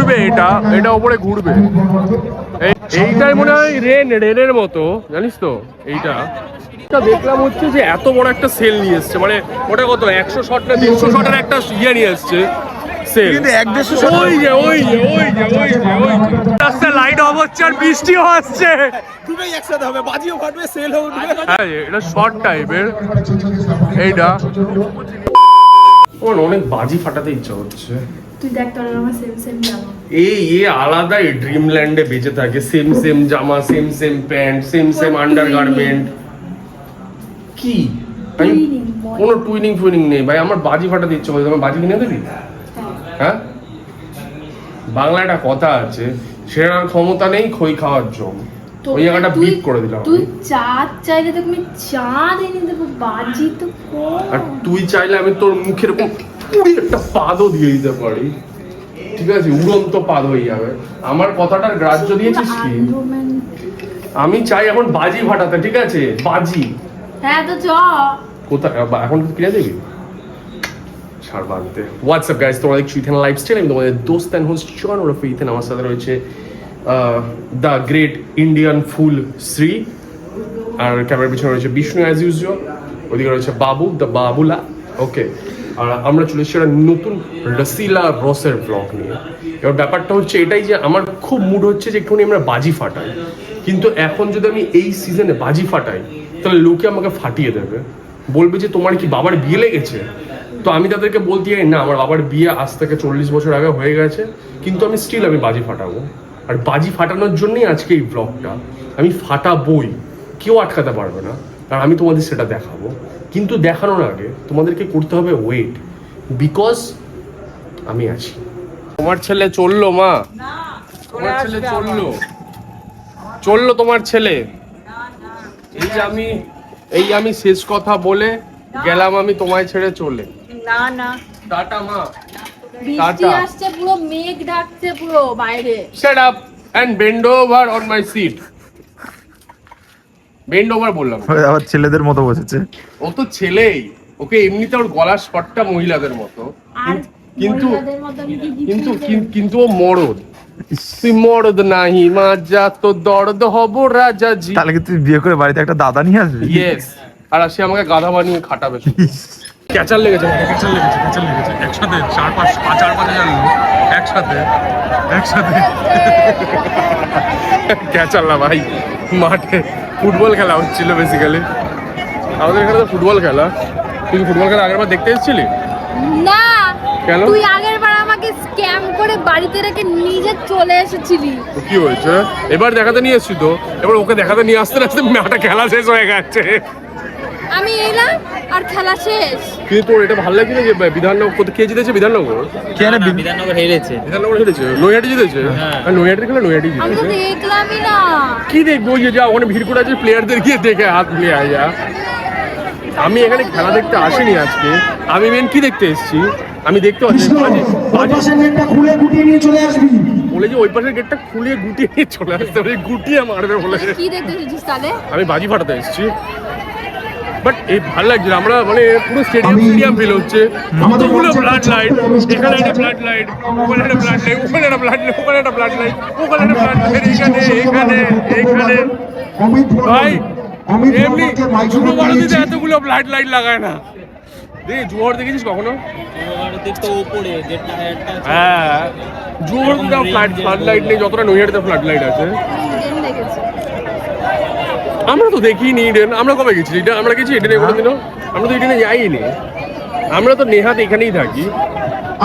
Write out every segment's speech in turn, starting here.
ঘুরবে, এটা ওপরে ঘুরবে। এইটাই মনে হয় রেনের মতো, জানিস তো। এইটা দেখলাম হচ্ছে যে এত বড় একটা সেল নিয়ে এসছে, মানে ওটা কত 100 না 150 শটের একটা ইয়ে নিয়ে এসছে সেল। লাইট অফ হচ্ছে আর বৃষ্টিও আসছে, দুটোই একসাথে হবে, বাজিও ফাটবে সেলও উঠবে। হ্যাঁ এটা শর্ট টাইপের। এইটা আমার অনেক বাজি ফাটাতে ইচ্ছা হচ্ছে। তুই দেখ তোর আমার সেম সেম জামা। এই আলাদাই ড্রিমল্যান্ডে বেঁচে থাকে, সেম সেম জামা, same same pant, same same undergarment. কি কোনো টুইনিং ফুইনিং নেই ভাই, আমার বাজি ফাটাতে ইচ্ছা করে। তোমার বাজি কিনে দিবি? হ্যাঁ, বাংলা একটা কথা আছে, সেরার ক্ষমতা নেই খই খাওয়ার জন্য। ওই জায়গাটা বিট করে দিলাম। তুই চাঁদ চাইলে তো আমি চাঁদ এনে দেবো, বাজি তো কম। আর তুই চাইলে আমি তোর মুখে এরকম পুরি একটা পাদও দিয়ে দিতে পারি, ঠিক আছে? উড়ন্ত পাদ হয়ে যাবে। আমার কথাটার গ্রাহ্য দিয়েছিস কি? আমি চাই এখন বাজি ফাটাতে, ঠিক আছে? বাজি। হ্যাঁ তো চ কোথায় এখন কিনে দিবি? ছাড় বাঁধতে। হোয়াটসঅ্যাপ গাইস, তোমরা দেখছো ইথেন লাইফস্টাইল। আমি তোমাদের দোস্ত অ্যান্ড হোস্ট জন ওরফে ইথেন। আমার সাথে রয়েছে দ্য গ্রেট ইন্ডিয়ান ফুল শ্রী, আর ক্যামেরার পিছনে রয়েছে বিষ্ণু অ্যাজ ইউজুয়াল, ওদিকে রয়েছে বাবু দ্য বাবুলা। ওকে, আর আমরা চলে এসেছি একটা নতুন রসিলা রসের ব্লগ নিয়ে। এবার ব্যাপারটা হচ্ছে এটাই যে আমার খুব মুড হচ্ছে যে একটুখানি আমরা বাজি ফাটাই, কিন্তু এখন যদি আমি এই সিজনে বাজি ফাটাই তাহলে লোকে আমাকে ফাটিয়ে দেবে, বলবে যে তোমার কি বাবার বিয়ে লেগেছে। তো আমি তাদেরকে বলতে চাই না, আমার বাবার বিয়ে আজ থেকে 40 বছর আগে হয়ে গেছে, কিন্তু আমি স্টিল আমি বাজি ফাটাবো। আর বাজি ফাটানোর জন্যই আজকে এই ব্লগটা। আমি ফাটাবই, কেউ আটকাতে পারবে না, আর আমি তোমাদের সেটা দেখাবো। কিন্তু দেখানোর আগে তোমাদেরকে করতে হবে ওয়েট, বিকজ আমি আছি। তোমার ছেলে চললো মা, তোমার ছেলে চললো তোমার ছেলে। এই আমি শেষ কথা বলে গেলাম, আমি তোমায় ছেড়ে চলে। না না টাটা মা। বৃষ্টি আসছে, পুরো মেঘ ঢাকছে পুরো বাইরে। Shut up and bend over on my seat. Bend over বললাম। আবার ছেলেদের মতো বসেছে। ও তো ছেলেই, ওকে এমনিতে ওর গলার স্বরটা মহিলাদের মতো, কিন্তু ও মরদ। তুই মরদ নাহি মাজা তো দর্দ হব রাজাজি। তাহলে কি তুই বিয়ে করে বাড়িতে একটা দাদা নিয়ে আসবি? ইয়েস, আর সে আমাকে গাধা বানিয়ে খাটাবে। ক্যাচার লেগেছে একসাথে 4-5 লোক একসাথে ক্যাচার না ভাই, মাঠে ফুটবল খেলা হচ্ছিল বেসিক্যালি। আমাদের এখানে তো ফুটবল খেলা। তুই ফুটবল খেলা আগের বার দেখতে এসেছিলি? না। কেন? তুই আগের বার আমাকে স্ক্যাম করে বাড়িতে রেখে নিজে চলে এসেছিলি। তো কি হয়েছে? এবার দেখাতে নিয়ে এসেছি তো, এবার ওকে দেখাতে নিয়ে আসতে আসতে মাঠে খেলা শেষ হয়ে গেছে। আমি এলাম আর খেলা শেষ। কিন্তু তোর এটা ভালো লাগছে না যে বিধাননগর কত কে জিতেছে? বিধাননগর হেরেছে। নৈহাটি জিতেছে। আর নৈহাটি খেলে নৈহাটি আমি তো জিতেছে। দেখলামই না। কি দেখবো? ওই যে যা ওখানে ভিড় করে আছে, প্লেয়ারদের গিয়ে দেখে হাত নিয়ে আয়া। আমি এখানে খেলা দেখতে আসিনি আজকে, আমি মেন কি দেখতে এসেছি, আমি দেখতে পাচ্ছি বলে যে ওই পাশের গেটটা খুলে গুটিয়ে নিয়ে চলে আসতে হবে, গুটিয়ে মারবে বলে। কি দেখতে এসেছিস তাহলে? আমি বাজি ফাটাতে এসেছি, বাট এই ভালো লাগছে। আমরা মানে পুরো স্টেডিয়াম ফিল হচ্ছে, কতগুলো ব্লাড লাইট, এখানে একটা ব্লাড লাইট, ওখানে একটা ব্লাড লাইট, ওখানে একটা ব্লাড লাইট, ওখানে একটা ব্লাড লাইট, ওখানে একটা ব্লাড লাইট, এখানে ভাই এমনি যুব ভারতীতে এতগুলো ব্লাড লাইট লাগায় না। দেখ যুব ভারতী দেখেছিস কখনো? হ্যাঁ, যুব ভারতীতে ফ্লাড লাইট নেই যতটা নৈহাটিতে ফ্লাড লাইট আছে। আমরা তো দেখিনি ইডেন। আমরা কবে গেছি? আমরা গেছি ইডেনে কোনোদিনও? আমরা তো ইডেনে যাইনি। আমরা তো নেহাত এখানেই থাকি।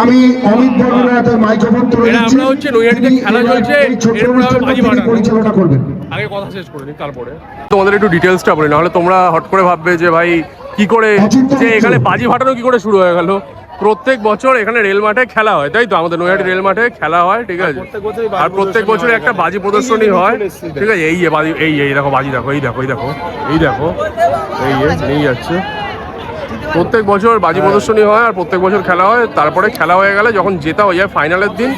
আমি অমিত বর্মনের মাইক্রোফোন তুলে দিচ্ছি। আমরা হচ্ছে নৈহাটিতে খেলা চলছে, এরপর আমি বাজি পরিচালনা করবেন। আগে কথা শেষ করে নিই, তারপরে তোমাদের একটু ডিটেলসটা বলি, নাহলে তোমরা হট করে ভাববে যে ভাই কি করে যে এখানে বাজি ফাটানো কি করে শুরু হয়ে গেল। প্রত্যেক বছর এখানে রেল মাঠে খেলা হয়, তাই তো? আমাদের নৈহাটি রেল মাঠে খেলা হয়, ঠিক আছে? আর প্রত্যেক বছর একটা বাজি প্রদর্শনী হয়, ঠিক আছে? এই বাজি, এই দেখো বাজি, দেখো এই দেখো নিয়ে যাচ্ছে। প্রত্যেক বছর বাজি প্রদর্শনী হয় আর প্রত্যেক বছর খেলা হয়, তারপরে খেলা হয়ে গেলে যখন জেতা হয়ে যায় ফাইনালের দিন,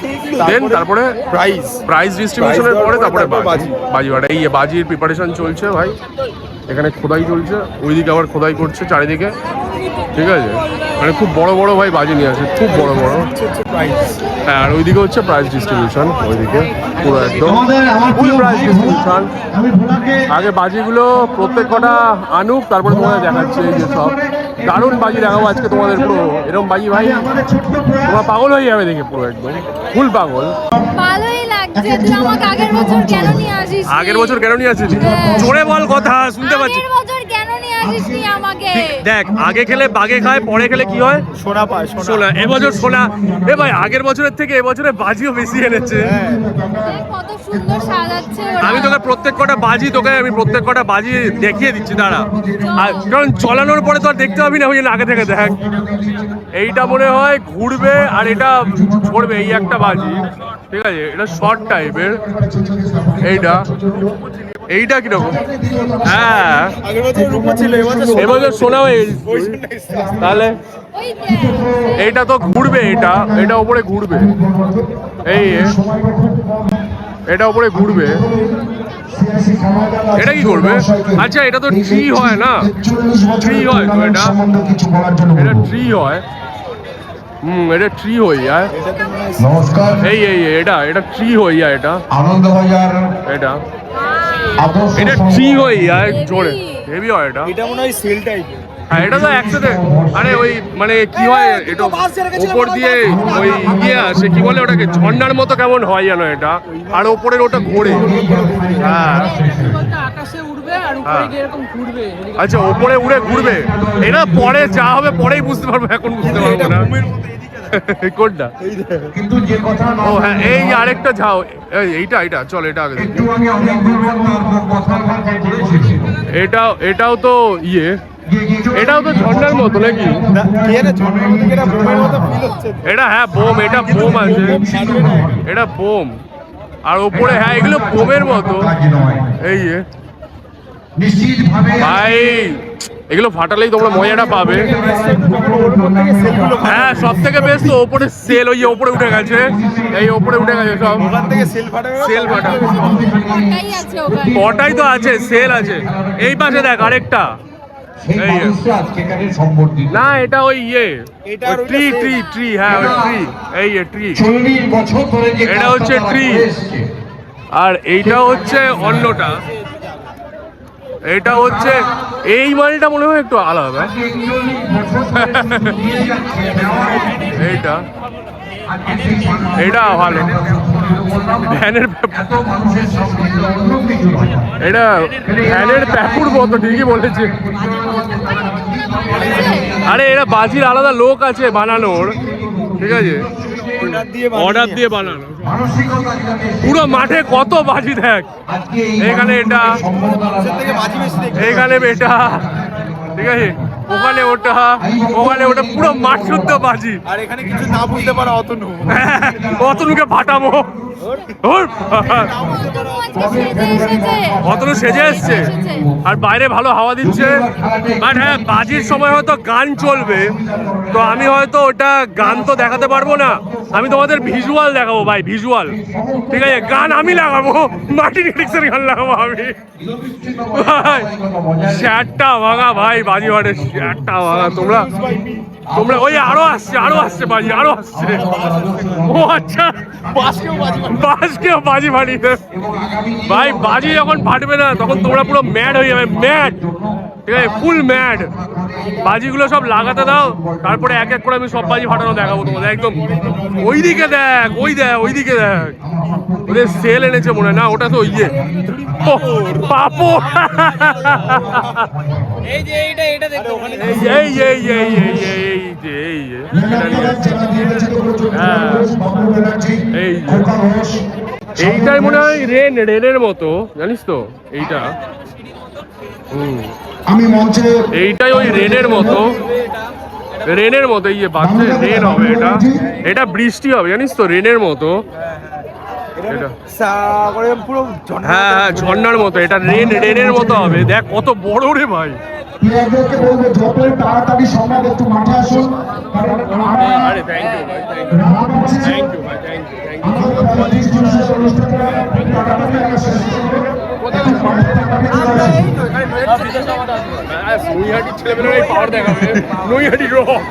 দেন তারপরে প্রাইজ ডিস্ট্রিবিউশনের পরে তারপরে বাজি ফাটা। এই বাজির প্রিপারেশন চলছে ভাই, এখানে খোদাই চলছে, ওইদিকে আবার খোদাই করছে চারিদিকে, ঠিক আছে, মানে খুব বড় বড় ভাই বাজি নিয়ে আসে, খুব বড় বড়। হ্যাঁ, আর ওইদিকে হচ্ছে প্রাইজ ডিস্ট্রিবিউশন, ওইদিকে পুরো একদম ফুল প্রাইজ ডিস্ট্রিবিউশন। আগে বাজিগুলো প্রত্যেক কটা আনুক, তারপরে তোমাদের দেখাচ্ছি। এই যে সব দারুণ বাজি দেখাবো আজকে তোমাদের, পুরো এরকম বাজি ভাই তোমরা পাগল হয়ে যাবে দেখে, পুরো একদম ফুল পাগল। ভালোই লাগছে। তুই আমাকে আগের বছর কেন নিয়ে আসিস? আগের বছর কেন নিয়ে আসিস? জোরে বল, কথা শুনতে পাচ্ছি। আগের বছর কেন নিয়ে আসিসনি আমাকে? দেখ, আগে খেলে বাগে খায়, পরে খেলে কি হয়? সোনা পায়। সোনা এবছর সোনা। এ ভাই, আগের বছরের থেকে এবছরে বাজিও বেশি এনেছে। দেখ কত সুন্দর সাজাচ্ছে ওরা। আমি তোকে প্রত্যেক কটা বাজি দেখিয়ে দিচ্ছি, দাঁড়া। আর কারণ চলানোর পরে তো আর দেখতে পাবি না, ওই জন্য আগে থেকে দেখ। এইটা মনে হয় ঘুরবে আর এটা ছড়বে, এই একটা বাজি, ঠিক আছে, এটা শর্ট টাইপের। এইটা কিরকম? হ্যাঁ, এবছর সোনা হয়ে গেছে তাহলে। ওই দেখ, এইটা তো ঘুরবে, এটা ওপরে ঘুরবে, এটা ওপরে ঘুরবে। এটা কি করবে? আচ্ছা, এটা তো ট্রি হয় না? ট্রি হয় তো এটা ট্রি হয়। এটা ট্রি হয়ে যায়। নমস্কার, এটা ট্রি হয়ে যায়, আনন্দবাজার এটা আদর্শ ট্রি হয়ে যায়, জোরে হেভি হয় এটা। এটা মনে হয় সেল টাইপ। হ্যাঁ, এটা তো একসাথে, আরে ওই মানে কি হয়, এটা উপর দিয়ে ওই আসে, কি বলে ওটাকে, ঝর্ণার মতো কেমন হয় যেন এটা, আর ওপরের ওটা ঘোরে। হ্যাঁ, আকাশে উড়বে আর উপরে গিয়ে এরকম ঘুরবে। আচ্ছা, ওপরে উড়ে ঘুরবে। এটা পরে যা হবে পরেই বুঝতে পারবো, এখন বুঝতে পারবো না। কোনটা? কিন্তু যে কথা ও হ্যাঁ, এই আরেকটা ঝাও, এইটা চল, এটা আগে দেখি। একটু আমি অনেক কথা বলেছি। এটাও তো এটাও তো ঝর্ণার মতো নাকি? এটা হ্যাঁ বোম, এটা বোম আছে, এটা বোম। আর ওপরে হ্যাঁ, এগুলো বোমের মতো। এই নিশ্চিতভাবে ভাই, এগুলো ফাটালেই তোমরা মজাটা পাবে। হ্যাঁ, সব থেকে বেশ তো ওপরে সেল, ওই ওপরে উঠে গেছে, এই ওপরে উঠে গেছে সব। সেল ফাটা ওটাই আছে ওখানে। কটাই তো আছে, সেল আছে। এই পাশে দেখ আরেকটা। সেই মানুষটা আজকেকার সম্বর্ধিত। না, এটা ওই ট্রি, হ্যাঁ ওই ট্রি, এই ট্রি। 40 বছর ধরে যে এটা হচ্ছে কাজটা তারা tree। করে এসছে, আর এইটা হচ্ছে অন্যটা, এটা হচ্ছে এই মালটা মনে হয় একটু আলাদা। আজকে 40 বছর ধরে নিয়ে যাচ্ছে, নেওয়ার এইটা আজকে সেই মানুষ- এটা ভালো। ভ্যানের এত মানুষের সম্মিলিত অন্য কিছু নয়। এটা ভ্যানের প্যাকুর মতো, ঠিকই বলেছে। আরে এরা বাজির আলাদা লোক আছে বানানোর, ঠিক আছে, অর্ডার দিয়ে বানানো। মানসিকতা যেটাকে পুরো মাঠে কত বাজি দেখ, আজকে এই এখানে এটা, সম্ভাবনা আছে। এইখানে এটা, ঠিক আছে, ওখানে ওটা, পুরো মাঠ শুদ্ধ বাজি। আর এখানে কিছু না বুঝতে পারা অতনু। অতনুকে ফাটাবো। অতনু সেজে এসছে, আর বাইরে ভালো হাওয়া দিচ্ছে। বাট হ্যাঁ, বাজির সময় হয়তো গান চলবে, তো আমি হয়তো ওটা গান তো দেখাতে পারবো না, আমি তোমাদের ভিজুয়াল দেখাবো ভাই, ভিজুয়াল, ঠিক আছে। গান আমি লাগাবো, মার্টিন গার্রিক্সের গান লাগাবো আমি ভাই। শ্যাটটা ভাঙা ভাই, বাজি বাটে শ্যাটটা ভাঙা। তোমরা ওই আরো আসছে বাজি, আরো আসছে। ও আচ্ছা, বাসকেও বাজি ফাটিয়ে দেবে ভাই। বাজি যখন ফাটবে না, তখন তোমরা পুরো ম্যাড হয়ে যাবে, ম্যাড, ঠিক আছে, ফুল ম্যাড। বাজিগুলো সব লাগাতে দাও, তারপরে এক এক করে আমি সব বাজি ফাটানো দেখাবো তোমাদের একদম। ওইদিকে দেখ, ওইদিকে দেখ, ওদের সেল এনেছে মনে হয় না, ওটা তো পাপড়। এই যে এটা দেখো ওখানে এইটাই মনে হয় রেনের মতো, জানিস তো এইটা। আমি মঞ্চে এইটাই ওই রেনের মতো, এই যে বাচ্চা রেন হবে, এটা বৃষ্টি হবে, জানিস তো, রেনের মতো। এটা করে পুরো হ্যাঁ হ্যাঁ ঝর্ণার মতো, এটা রেনের মতো হবে। দেখ কত বড় রে ভাই। প্লেয়ারদেরকে বলবো যত তাড়াতাড়ি সম্ভব একটু মাঠে আসুন, কারণ আরে থ্যাংক ইউ ভাই, থ্যাংক ইউ ভাই, থ্যাংক ইউ, থ্যাংক ইউ। নৈহাটির ছেলেমেয়েরা পাওয়ার দেখাবে, নৈহাটি রক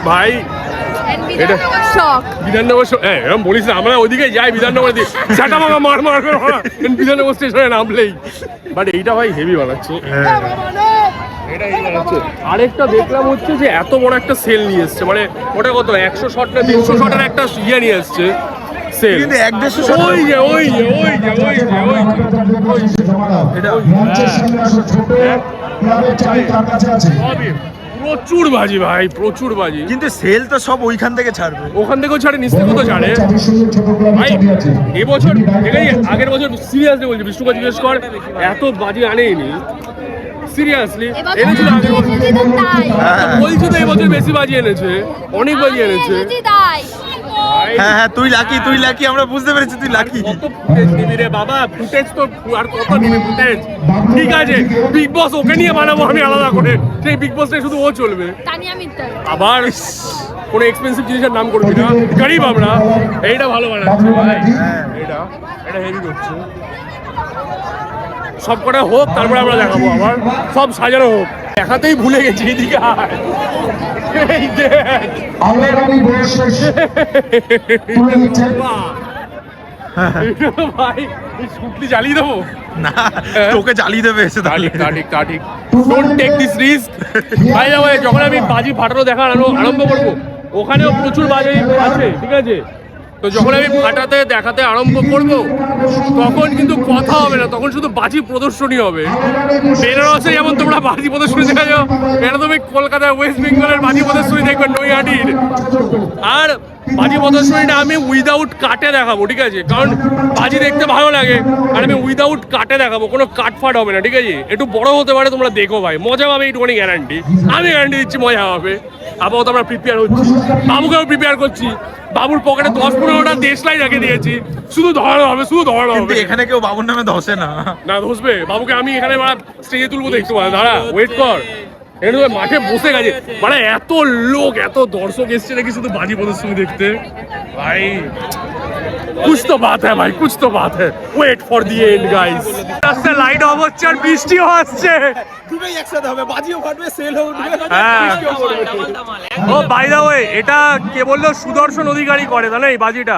ভাই। এটা বিধাননগর এরকম বলিস না, আমরা ওইদিকে যাই বিধাননগর দিয়ে ঝাঁটা মামা মার বিধাননগর স্টেশনে নামলেই। বাট এইটা ভাই হেভি বানাচ্ছে, এটা হেভি বানাচ্ছে। আরেকটা দেখলাম হচ্ছে যে এত বড় একটা সেল নিয়ে এসছে, মানে ওটা কত 100 শট না 150 শটের একটা ইয়ে নিয়ে এসছে সেল। কিন্তু 150 শট ওই যে সবই প্রচুর বাজি ভাই, প্রচুর বাজি। কিন্তু সেল তো সব ওইখান থেকে ছাড়বে। ওখান থেকেও ছাড়ে, নিচ থেকেও তো ছাড়ে ভাই। এবছর আগের বছর সিরিয়াসলি বলছি, বিষ্ণুকা জিজ্ঞেস কর, এত বাজি আনেইনি সিরিয়াসলি। এনেছিল আগের বছর, বলছি তো এবছর বেশি বাজি এনেছে, অনেক বাজি এনেছে। হ্যাঁ হ্যাঁ তুই লাকি, আমরা বুঝতে পেরেছি তুই লাকি। কত ফুটেজ নিবি রে বাবা, ফুটেজ তো আর কত নিবি ফুটেজ। ঠিক আছে বিগ বস ওকে নিয়ে বানাবো আমি আলাদা করে, সেই বিগ বসটাই শুধু ও চলবে। আবার কোনো এক্সপেন্সিভ জিনিসের নাম করবি না, গরিব আমরা। এইটা ভালো বানাচ্ছে ভাই, এটা হেভি করছে। সব কটা হোক তারপরে আমরা দেখাবো, আবার সব সাজানো হোক। দেখাতেই ভুলে গেছি, এদিকে আয়। এই দেখ ভাই, শুটলি জ্বালিয়ে দেবো না তোকে জ্বালিয়ে দেবে এসে তাহলে। ঠিক ডোন্ট টেক দিস রিস্ক ভাই। যখন আমি বাজি ফাটানো দেখা আরম্ভ করবো, ওখানেও প্রচুর বাজি আছে, ঠিক আছে? তো যখন আমি ফাটাতে দেখাতে আরম্ভ করব, তখন কিন্তু কথা হবে না, তখন শুধু বাজি প্রদর্শনী হবে। বেনারসে যেমন তোমরা বাজি প্রদর্শনী দেখা যাও, এটা তুমি কলকাতায় ওয়েস্ট বেঙ্গলের বাজি প্রদর্শনী দেখবে নৈহাটির। আর বাজি প্রদর্শনীটা আমি উইদাউট কাটে দেখাবো, ঠিক আছে? কারণ বাজি দেখতে ভালো লাগে, আর আমি উইদাউট কাটে দেখাবো, কোনো কাট ফাট হবে না, ঠিক আছে? একটু বড় হতে পারে, তোমরা দেখো ভাই, মজা পাবে, এইটুখানি গ্যারান্টি। আমি গ্যারান্টি দিচ্ছি মজা হবে। আপাতত আমরা প্রিপেয়ার হচ্ছি, বাবুকেও প্রিপেয়ার করছি। বাবুর পকেটে 10-15টা দেশলাই রেখে দিয়েছি, শুধু ধরানো হবে, শুধু ধরানো হবে। এখানে কেউ বাবুর নামে ধসে না, না ধসবে। বাবুকে আমি এখানে স্টেজে তুলবো, দেখতে পারে, দাঁড়া ওয়েট কর। এটা মাঠে বসে গেছে, মানে এত লোক, এত দর্শক এসছে নাকি শুধু বাজি প্রদর্শনী দেখতে। ভাই कुछ तो बात है भाई, कुछ तो बात है। Wait for the end guys. রাস্তায় লাইট অফ হচ্ছে আর বৃষ্টিও আসছে, দুটোই একসাথে হবে, বাজিও ফাটবে, সেলও উঠবে। হ্যাঁ ও বাই দা ওয়ে, এটা কে বললো? সুদর্শন অধিকারী করে, তাহলে এই বাজিটা।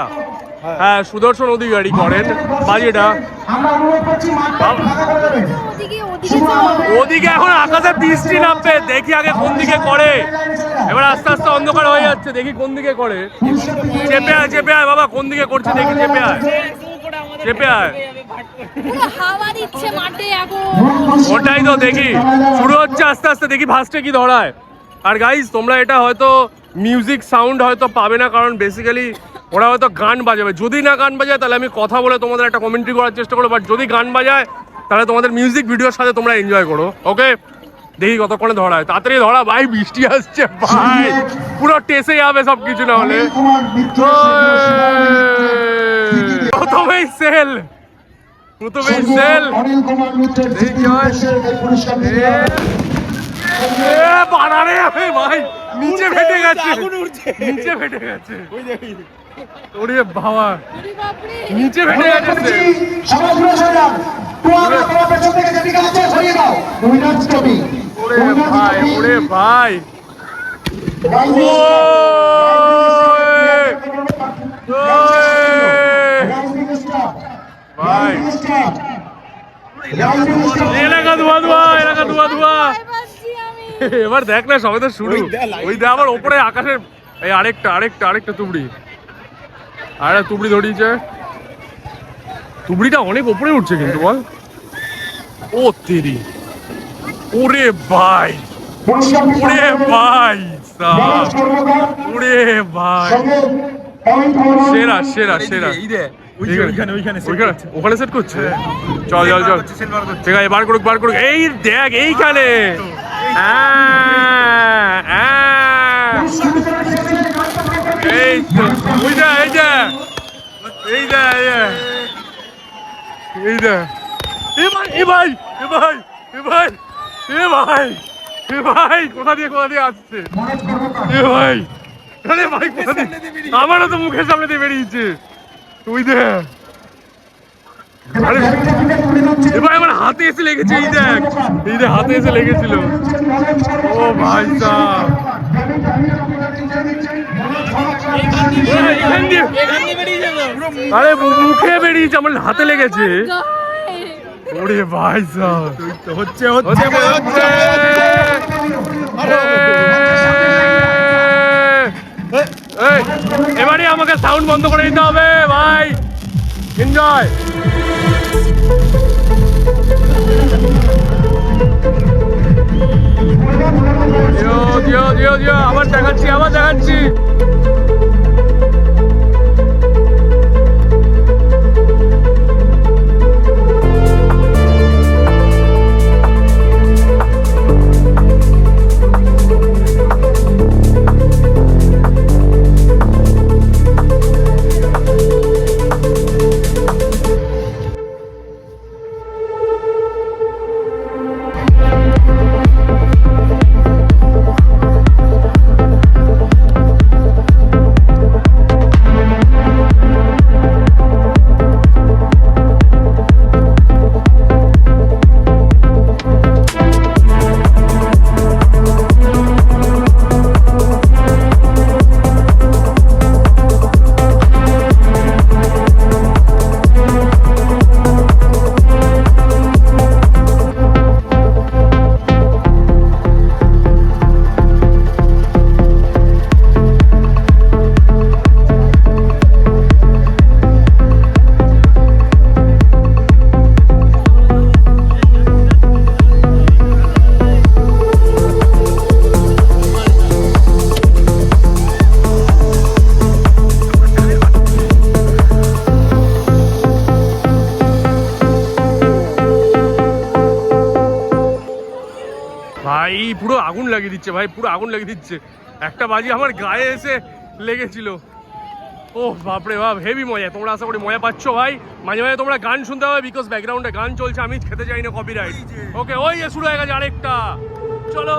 হ্যাঁ সুদর্শন অধিকারী করেন বাজিটা। ওদিকে এখন আকাশে বৃষ্টি নামবে, দেখি আগে কোন দিকে করে। এবার আস্তে আস্তে অন্ধকার হয়ে যাচ্ছে, দেখি কোন দিকে করে। চেপে আয় বাবা, কোন দিকে করছে দেখি, চেপে আয়। ওটাই তো দেখি, শুরু হচ্ছে আস্তে আস্তে, দেখি ফার্স্টে কি ধরায়। আর গাইজ তোমরা এটা হয়তো মিউজিক সাউন্ড হয়তো পাবে না, কারণ বেসিক্যালি ওরা হয়তো গান বাজাবে। যদি না গান বাজায় তাহলে আমি কথা বলে তোমাদের একটা কমেন্ট্রি করার চেষ্টা করবো, বাট যদি গান বাজায় তাহলে তোমাদের মিউজিক ভিডিওর সাথে তোমরা এনজয় করো। ওকে, দেখি কতক্ষণে ধরায়, তাড়াতাড়ি ধরা ভাই, বৃষ্টি আসছে ভাই, পুরো টেসে যাবে সব কিছু। না হলে প্রথমেই সেল বানারে ভাই, নিচে ফেটে গেছে, ওরে বাবা, নিচে ফেটে গেছে। ওরে ভাই, এলাকা ধোয়া। এবার দেখ না, সবাই তো শুরু। ওই দেখ আবার ওপরে আকাশের, এই আরেকটা তুবড়ি, আরে তুবড়ি ধরিয়েছে। তুবড়িটা অনেক ওপরে উঠছে কিন্তু, বল। ও তেরি, ওরে ভাই, সেরা। ওখানে সেট করছে, চল ঠিক আছে, বার করুক। এই দেখ এইখানে, এই এই দে এই দে এ ভাই এ ভাই এ ভাই এ ভাই এ ভাই কোথা দিয়ে আসছে এ ভাই আরে ভাই কোথা দিয়ে আমারও তো মুখের সামনে দিয়ে বেরিয়েছে তুই দে আরে এ ভাই আমার হাতে এসে লেগেছে এই দেখ হাতে এসে লেগেছিল ও ভাই সাহ আরে মুখে বেরিয়েছে আমার হাতে লেগেছে ওরে ভাই সাহ হচ্ছে হচ্ছে হচ্ছে এবারে আমাকে সাউন্ড বন্ধ করে দিতে হবে ভাই এনজয় দিও আবার দেখাচ্ছি ভাই পুরো আগুন লাগিয়ে দিচ্ছে একটা বাজি আমার গায়ে এসে লেগেছিল ও বাপরে বাপ হেভি মজা তোমরা আশা করি মজা পাচ্ছ ভাই মাঝে মাঝে তোমরা গান শুনতে হবে বিকজ ব্যাকগ্রাউন্ডে গান চলছে আমি খেতে চাই না কপিরাইট ওকে ওই শুরু হয়ে গেছে আরেকটা চলো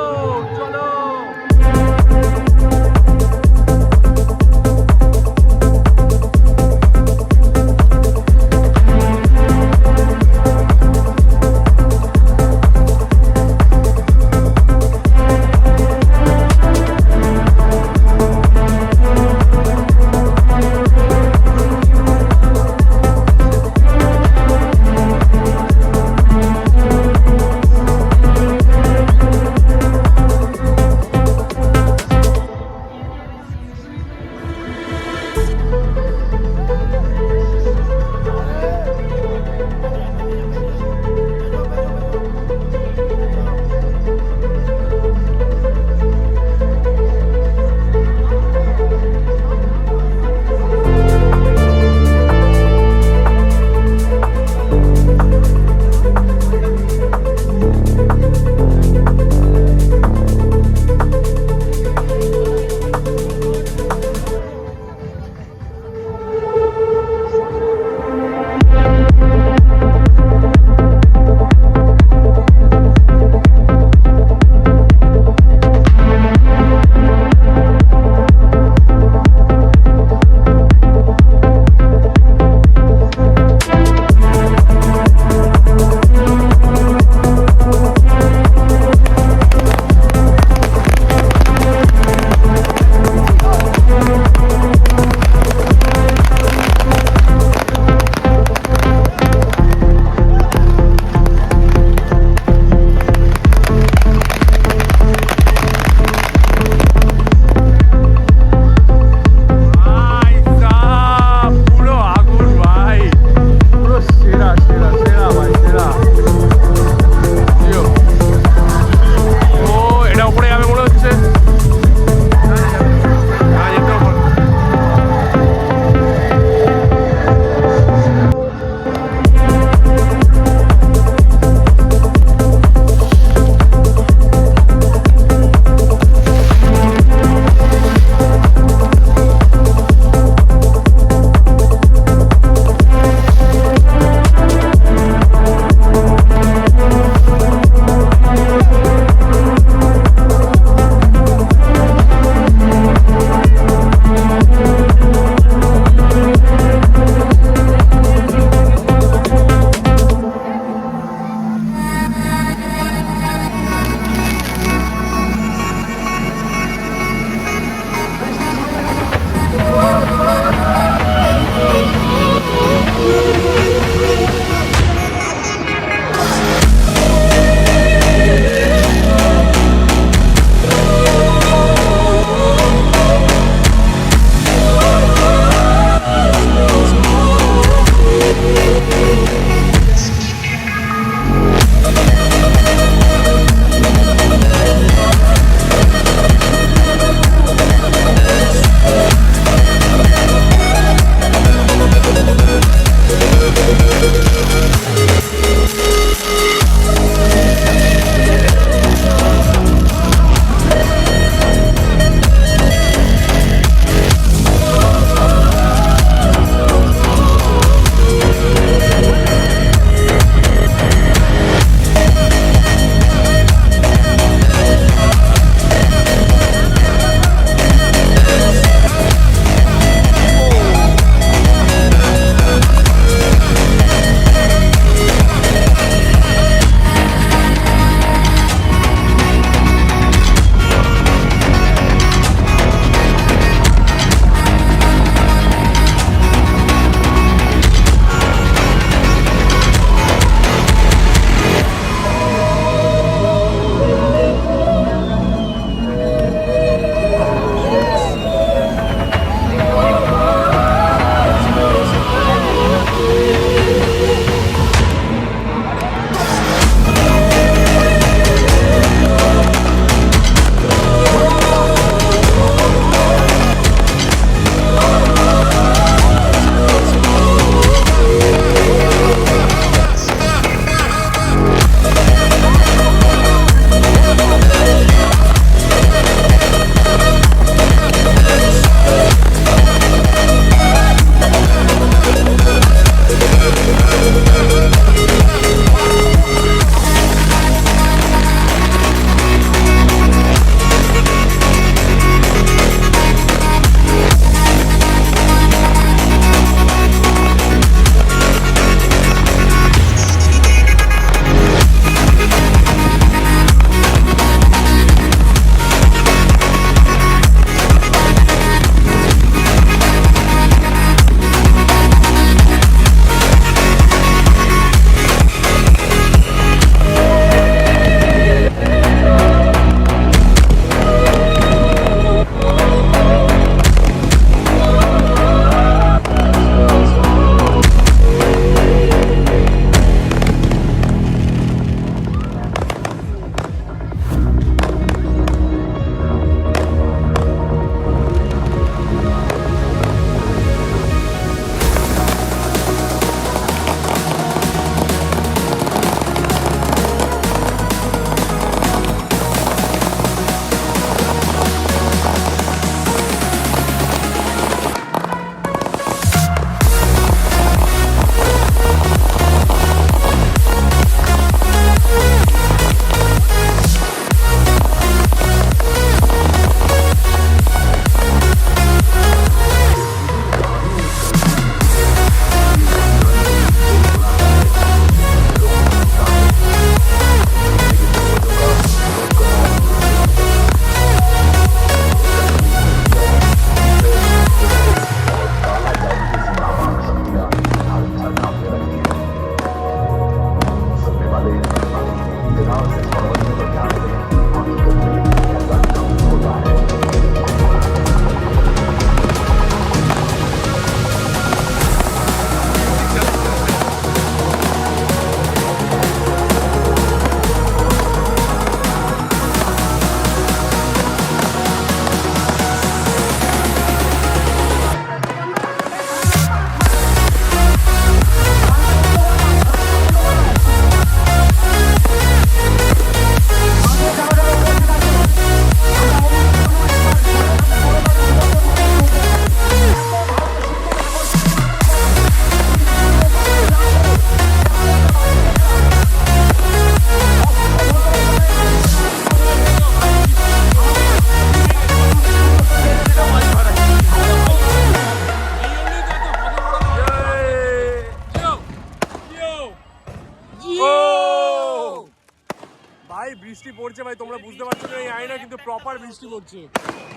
বৃষ্টি পড়ছে ভাই, তোমরা বুঝতে পারছো না এই আয়না কিন্তু প্রপার বৃষ্টি পড়ছে,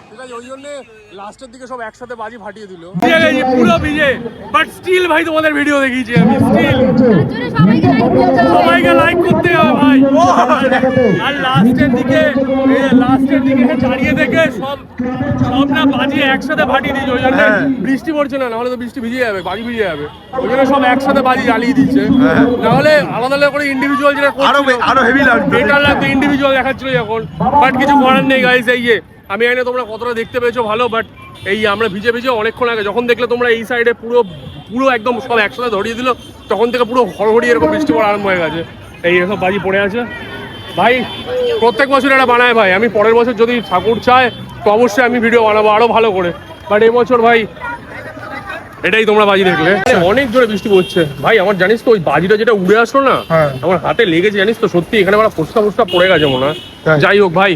ঠিক আছে? ওই জন্য লাস্টের দিকে সব একসাথে বাজি ফাটিয়ে দিল, পুরো ভিজে। বাট স্টিল ভাই তোমাদের ভিডিও দেখিয়েছি আমি, স্টিল সবাইকে লাইক করতে হবে ভাই। আর লাস্টের দিকে দাঁড়িয়ে দেখে সব না বাজি একসাথে ফাটিয়ে দিয়েছে, ওই জন্য বৃষ্টি পড়ছে না, নাহলে তো বৃষ্টি ভিজে যাবে, বাজি ভিজে যাবে, ওই জন্য সব একসাথে বাজি জ্বালিয়ে দিচ্ছে। নাহলে আলাদা আলাদা করে ইন্ডিভিজুয়াল যেটা আরো হেভি লাগবে, বেটার লাগতো ইন্ডিভিজুয়াল দেখাচ্ছিল যখন। বাট কিছু করার নেই গাইস, এই যে আমি এনে তোমরা কতটা দেখতে পেয়েছো ভালো, বাট এই আমরা ভিজে অনেকক্ষণ আগে যখন দেখলে তোমরা এই সাইডে পুরো একদম সব একসাথে ধরিয়ে দিল, তখন থেকে পুরো হড়হড়ি এরকম বৃষ্টি পড়া আরম্ভ হয়ে গেছে। এই সব বাজি পড়ে আছে ভাই, প্রত্যেক বছর এটা বানায় ভাই। আমি পরের বছর যদি ঠাকুর চায় তো অবশ্যই আমি ভিডিও বানাবো আরো ভালো করে, বাট এবছর ভাই এটাই তোমরা বাজি দেখলে। অনেক জোরে বৃষ্টি পড়ছে ভাই, আমার জানিস তো ওই বাজিটা যেটা উড়ে আসলো না, আমার হাতে লেগেছে জানিস তো, সত্যি এখানে আমার ফোসকা পড়ে গেছে মনে হয়। যাই হোক ভাই,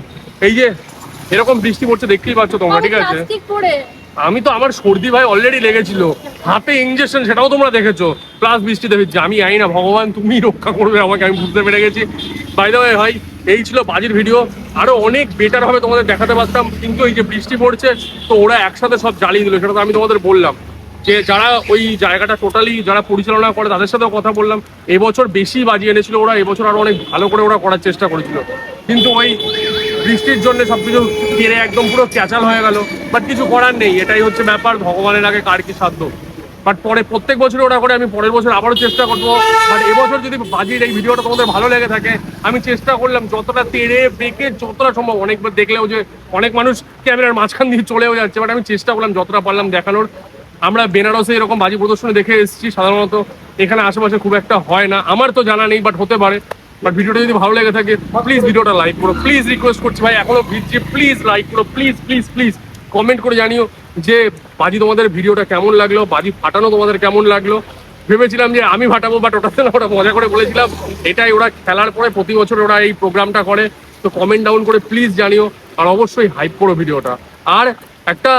এই যে এরকম বৃষ্টি পড়ছে দেখতেই পাচ্ছ তোমরা, ঠিক আছে? আমি তো আমার সর্দি ভাই অলরেডি লেগেছিল, হাতে ইঞ্জেকশন সেটাও তোমরা দেখেছো, প্লাস বৃষ্টি দেখেছি। আমি জানি না, ভগবান তুমি রক্ষা করবে আমাকে, আমি বুঝতে পেরে গেছি। বাই দ্য ওয়ে ভাই, এই ছিল বাজির ভিডিও, আরো অনেক বেটার ভাবে তোমাদের দেখাতে পারতাম, কিন্তু এই যে বৃষ্টি পড়ছে তো ওরা একসাথে সব জ্বালিয়ে দিল, সেটা তো আমি তোমাদের বললাম। যে যারা ওই জায়গাটা টোটালি যারা পরিচালনা করে তাদের সাথেও কথা বললাম, এবছর বেশি বাজি এনেছিল ওরা, এবছর আরো অনেক ভালো করে ওরা করার চেষ্টা করেছিল, কিন্তু ওই বৃষ্টির জন্য সবকিছু কেড়ে একদম পুরো ক্যাচাল হয়ে গেল। বাট কিছু করার নেই, এটাই হচ্ছে ব্যাপার, ভগবানের আগে কার কি সাধ্য। বাট পরে প্রত্যেক বছর ওটা করে, আমি পরের বছর আবারও চেষ্টা করবো। বাট এবছর যদি বাজির এই ভিডিওটা তোমাদের ভালো লেগে থাকে, আমি চেষ্টা করলাম যতটা তেড়ে বেঁকে যতটা সম্ভব, অনেকবার দেখলেও যে অনেক মানুষ ক্যামেরার মাঝখান দিয়ে চলেও যাচ্ছে, বাট আমি চেষ্টা করলাম যতটা পারলাম দেখানোর। আমরা বেনারসে এরকম বাজি প্রদর্শনী দেখে এসেছি, সাধারণত এখানে আশেপাশে খুব একটা হয় না, আমার তো জানা নেই, বাট হতে পারে। বাট ভিডিওটা যদি ভালো লেগে থাকে প্লিজ ভিডিওটা লাইক করো, প্লিজ রিকোয়েস্ট করছি ভাই, এখনো ভিডিও প্লিজ লাইক করো, প্লিজ প্লিজ প্লিজ কমেন্ট করে জানিও যে বাজি তোমাদের ভিডিওটা কেমন লাগলো, বাজি ফাটানো তোমাদের কেমন লাগলো। ভেবেছিলাম যে আমি ফাটাবো, বাট ওটাতে না, ওটা মজা করে বলেছিলাম, এটাই ওরা খেলার পরে প্রতি বছর ওরা এই প্রোগ্রামটা করে। তো কমেন্ট ডাউন করে প্লিজ জানিও, আর অবশ্যই হাইপ করো ভিডিওটা, আর একটা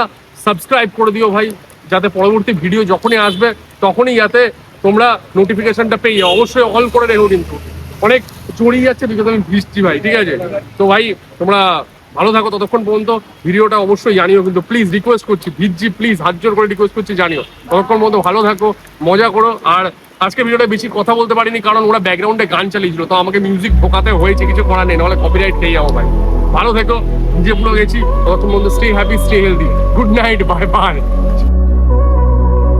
সাবস্ক্রাইব করে দিও ভাই, যাতে পরবর্তী ভিডিও যখনই আসবে তখনই যাতে তোমরা নোটিফিকেশনটা পেয়ে যাও। অবশ্যই অল করে রেখো, কিন্তু অনেক জড়িয়ে যাচ্ছে বিকজ আমি ভিজছি ভাই, ঠিক আছে? তো ভাই তোমরা ভালো থাকো, ততক্ষণ পর্যন্ত ভিডিওটা অবশ্যই জানিও, কিন্তু প্লিজ রিকোয়েস্ট করছি, ভিজছি প্লিজ হাত জোর করে রিকোয়েস্ট করছি জানিও। ততক্ষণ পর্যন্ত ভালো থাকো, মজা করো। আর আজকে ভিডিওটা বেশি কথা বলতে পারিনি কারণ ওরা ব্যাকগ্রাউন্ডে গান চালিয়েছিল, তো আমাকে মিউজিক ঢোকাতে হয়েছে, কিছু করার নেই, নাহলে কপিরাইট পেয়ে যাবো ভাই। ভালো থেকো, নিজে পুরো গেছি, ততক্ষণ পর্যন্ত stay happy, stay healthy, good night, bye bye.